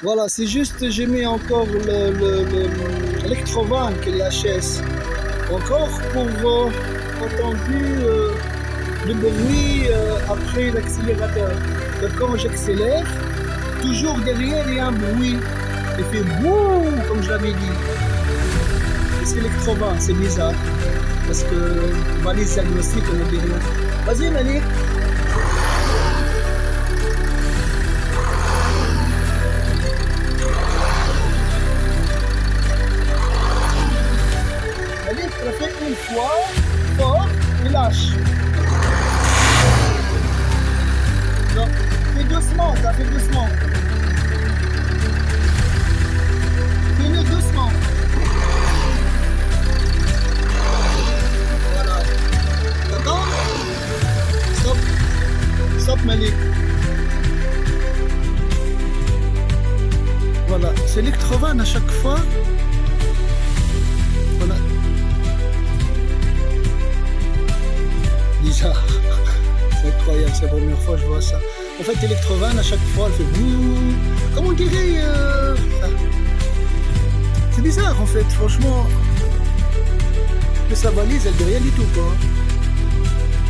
Voilà, c'est juste, j'ai mis encore l'électrovan que la chaise. Encore pour entendu le bruit après l'accélérateur. Donc quand j'accélère, toujours derrière il y a un bruit. Il fait bouh, comme je l'avais dit. Et c'est l'électrovan, c'est bizarre. Parce que valise diagnostique, on ne dit rien. Vas-y, Malik. Malik, tu le fais une fois, fort, et lâche. Non, fais doucement, ça fait doucement. Fais-le doucement. Voilà. D'accord? Stop. Stop, Malik. Voilà, c'est l'électrovan à chaque fois. Voilà. Bizarre. C'est incroyable, c'est la première fois que je vois ça. En fait, l'électrovan à chaque fois, elle fait bouh. Comme on dirait. C'est bizarre en fait, franchement. Mais sa valise, elle dit rien du tout, quoi.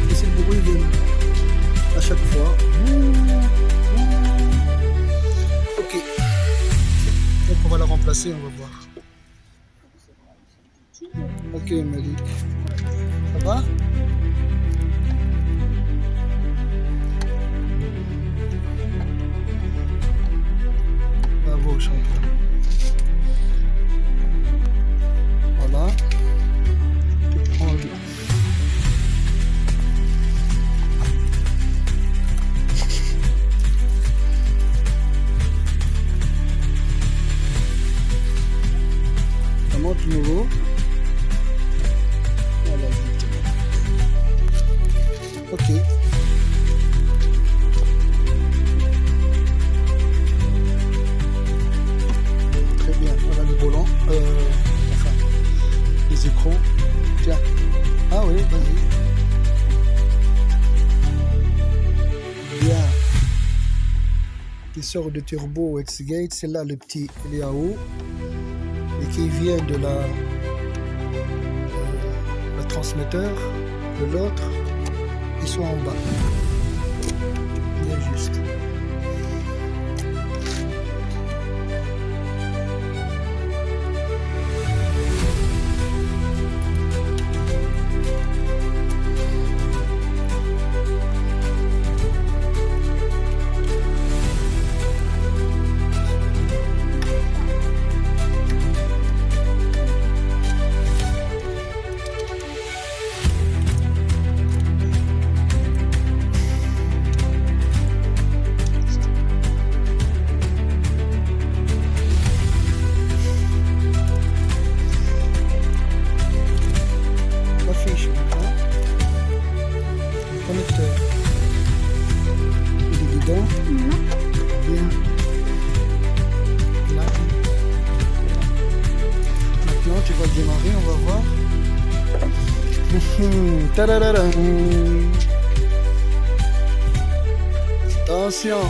Et c'est le bruit à chaque fois. Ok. Donc on va la remplacer, on va voir. Ok, Malik. Ça va? Bravo, champion. Voilà. Tu prends le... Ça monte nouveau. Voilà, exactement. Ok. Très bien. Voilà le volant. Enfin, les écrans. Tiens. Ah oui, vas-y. Bien. Qui sort de turbo X-Gate. C'est là le petit Léao. Et qui vient de la transmetteur de l'autre. Ils sont en bas. Bien juste. Affiche maintenant. Connecteur. Il est dedans. Bien. Là. Maintenant tu vas démarrer, on va voir. Tadadadam. Attention.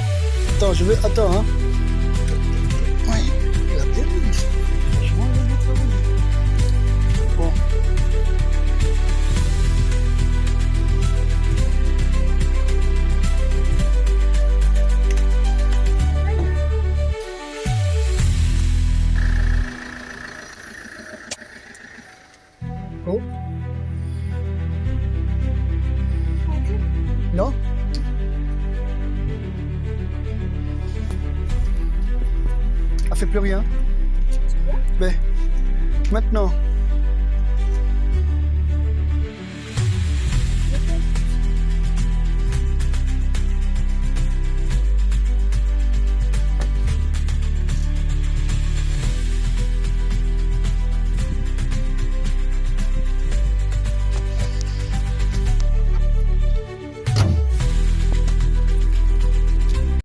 Attends, je vais. Attends, hein. Oui, il a bien mis. Franchement, il a bien travaillé. Bon. Oh. Non? Elle fait plus rien. Mais maintenant.